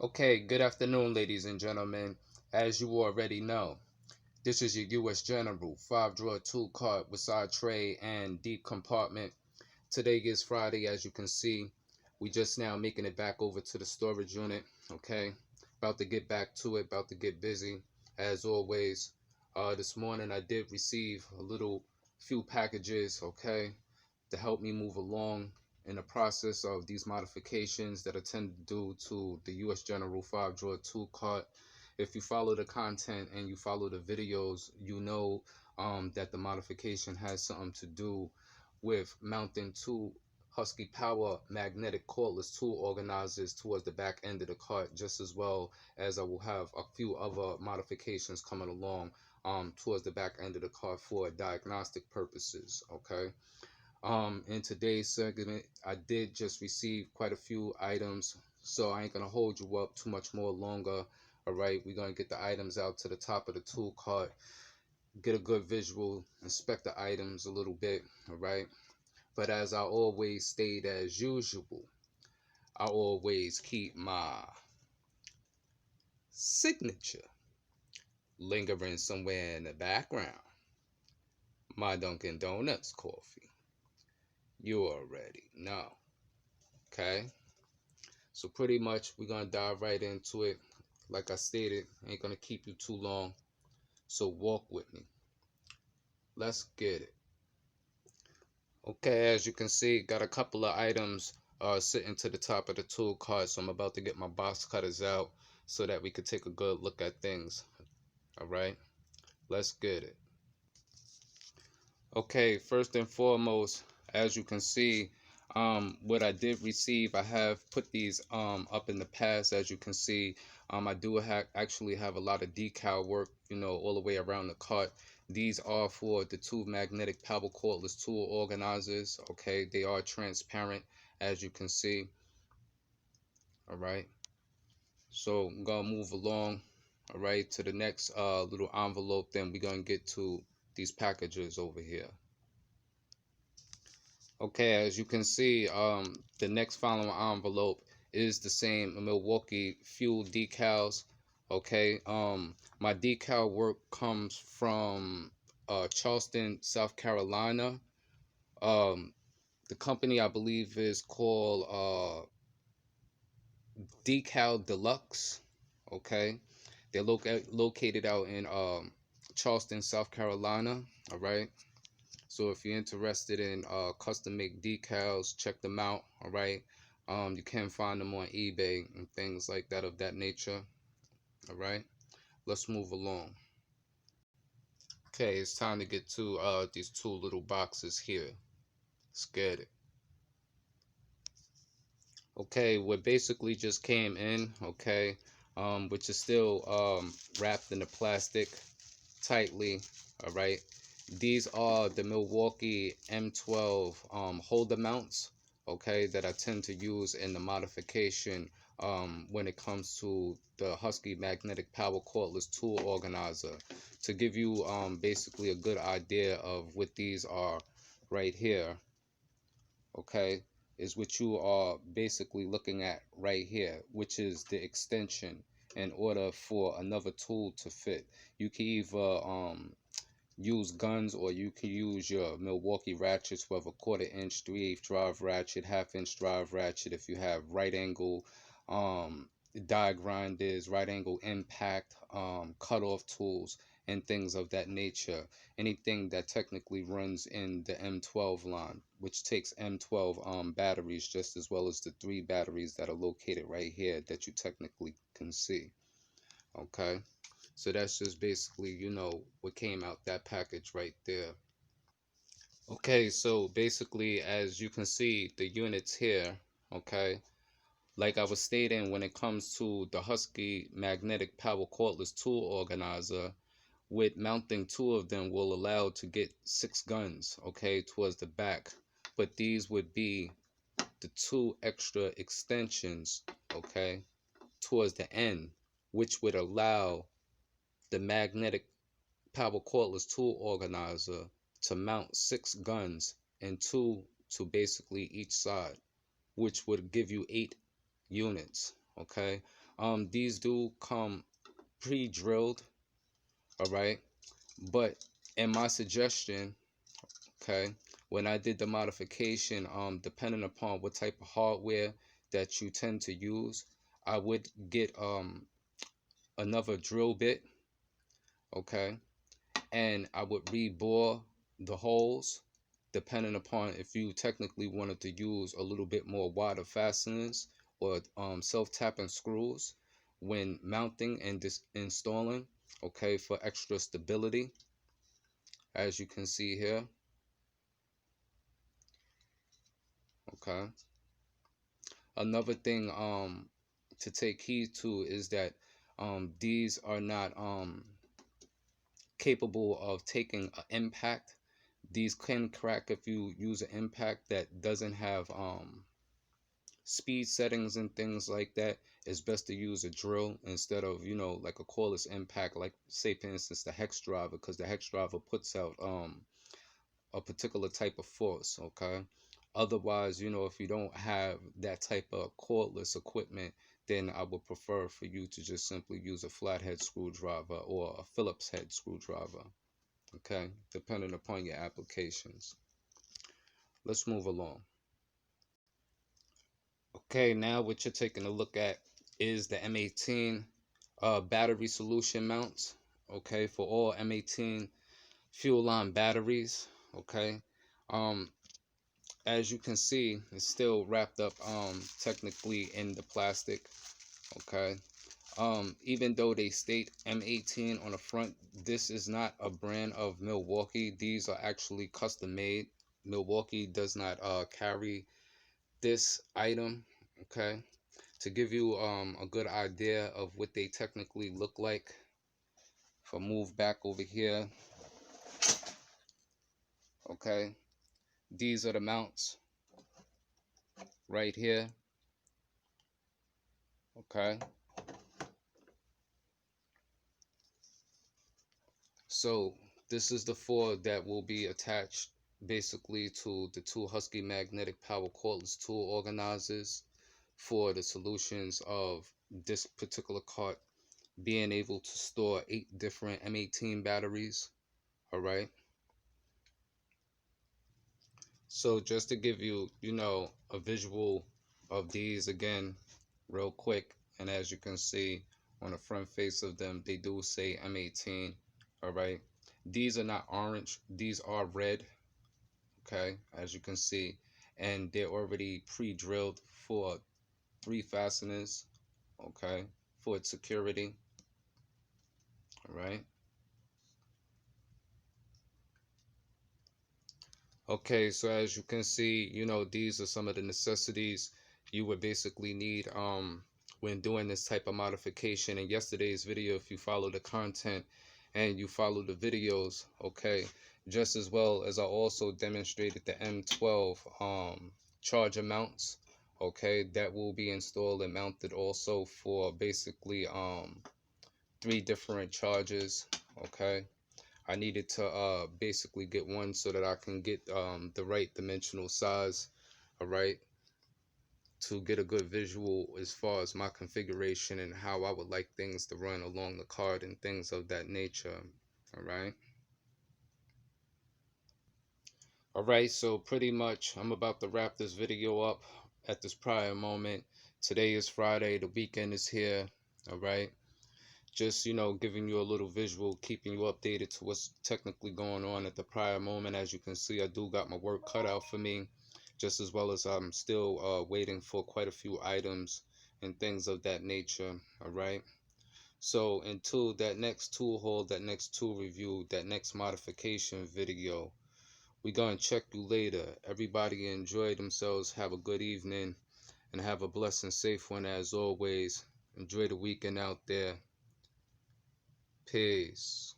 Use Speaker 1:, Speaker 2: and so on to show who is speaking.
Speaker 1: Okay, good afternoon, ladies and gentlemen. As you already know, this is your US General 5-drawer tool cart with side tray and deep compartment. Today is Friday, as you can see. We just now making it back over to the storage unit. Okay, about to get back to it, about to get busy. As always, this morning I did receive a little few packages, okay, to help me move along in the process of these modifications that I tend to do to the US General 5-drawer tool cart. If you follow the content and you follow the videos, you know that the modification has something to do with mounting two Husky Power magnetic cordless tool organizers towards the back end of the cart, just as well as I will have a few other modifications coming along towards the back end of the cart for diagnostic purposes. Okay. In today's segment, I did just receive quite a few items, so I ain't gonna hold you up too much more longer. All right, we're gonna get the items out to the top of the tool cart, get a good visual, inspect the items a little bit. All right, but as I always state, as usual, I always keep my signature lingering somewhere in the background. My Dunkin' Donuts coffee. You already know. Okay. So pretty much we're gonna dive right into it. Like I stated, ain't gonna keep you too long. So walk with me. Let's get it. Okay, as you can see, got a couple of items sitting to the top of the tool cart. So I'm about to get my box cutters out so that we could take a good look at things. Alright, let's get it. Okay, first and foremost, as you can see, what I did receive, I have put these up in the past. As you can see, I do actually have a lot of decal work, all the way around the cart. These are for the two magnetic power cordless tool organizers. Okay, they are transparent, as you can see. All right, so I'm gonna move along, all right, to the next little envelope. Then we're gonna get to these packages over here. Okay, as you can see, the next following envelope is the same Milwaukee fuel decals. Okay, my decal work comes from Charleston, South Carolina. The company I believe is called Decal Deluxe. Okay, they're located out in Charleston, South Carolina. All right. So if you're interested in custom make decals, check them out. All right. You can find them on eBay and things like that of that nature. All right. Let's move along. Okay, it's time to get to these two little boxes here. Let's get it. Okay, what basically just came in, okay, which is still wrapped in the plastic tightly. All right. These are the Milwaukee M12 holder mounts, okay, that I tend to use in the modification when it comes to the Husky magnetic power cordless tool organizer. To give you basically a good idea of what these are right here, okay, is what you are basically looking at right here, which is the extension in order for another tool to fit. You can either use guns, or you can use your Milwaukee ratchets, whether 1/4 inch, 3/8 drive ratchet, 1/2 inch drive ratchet. If you have right angle die grinders, right angle impact, cutoff tools, and things of that nature. Anything that technically runs in the M12 line, which takes M12 batteries, just as well as the 3 batteries that are located right here that you technically can see. Okay. So that's just basically, what came out that package right there. Okay, so basically, as you can see, the units here, okay, like I was stating, when it comes to the Husky magnetic power cordless tool organizer, with mounting 2 of them will allow to get 6 guns, okay, towards the back. But these would be the 2 extra extensions, okay, towards the end, which would allow the magnetic power cordless tool organizer to mount 6 guns and 2 to basically each side, which would give you 8 units. Okay, These do come pre-drilled, all right? But in my suggestion, okay, when I did the modification, depending upon what type of hardware that you tend to use, I would get another drill bit, okay, and I would rebore the holes depending upon if you technically wanted to use a little bit more wider fasteners or self-tapping screws when mounting and installing, okay, for extra stability, as you can see here, okay. Another thing to take heed to is that these are not capable of taking an impact. These can crack if you use an impact that doesn't have speed settings and things like that. It's best to use a drill instead of, you know, like a cordless impact, like say for instance the hex driver, because the hex driver puts out a particular type of force, okay. Otherwise, you know, if you don't have that type of cordless equipment, then I would prefer for you to just simply use a flathead screwdriver or a Phillips head screwdriver, okay, depending upon your applications. Let's move along. Okay, now what you're taking a look at is the M18 battery solution mounts, okay, for all M18 fuel line batteries, okay. um as you can see, it's still wrapped up technically in the plastic, okay. Even though they state M18 on the front, this is not a brand of Milwaukee. These are actually custom made. Milwaukee does not carry this item, okay. To give you a good idea of what they technically look like, if I move back over here, okay, these are the mounts right here, okay. So this is the four that will be attached basically to the two Husky magnetic power cordless tool organizers for the solutions of this particular cart being able to store 8 different M18 batteries, all right. So just to give you, you know, a visual of these again real quick, and as you can see on the front face of them, they do say M18, all right. These are not orange, these are red, okay, as you can see, and they're already pre-drilled for 3 fasteners, okay, for its security, all right. Okay, so as you can see, you know, these are some of the necessities you would basically need when doing this type of modification. In yesterday's video, if you follow the content and you follow the videos, okay, just as well as I also demonstrated the M12 charger mounts, okay, that will be installed and mounted also for basically 3 different chargers, okay. I needed to basically get one so that I can get the right dimensional size, all right, to get a good visual as far as my configuration and how I would like things to run along the card and things of that nature, all right. All right, so pretty much I'm about to wrap this video up at this prior moment. Today is Friday, the weekend is here, all right. Just, you know, giving you a little visual, keeping you updated to what's technically going on at the prior moment. As you can see, I do got my work cut out for me, just as well as I'm still waiting for quite a few items and things of that nature, all right. So until that next tool haul, that next tool review, that next modification video, we gonna check you later. Everybody enjoy themselves, have a good evening, and have a blessed and safe one as always. Enjoy the weekend out there. Peace.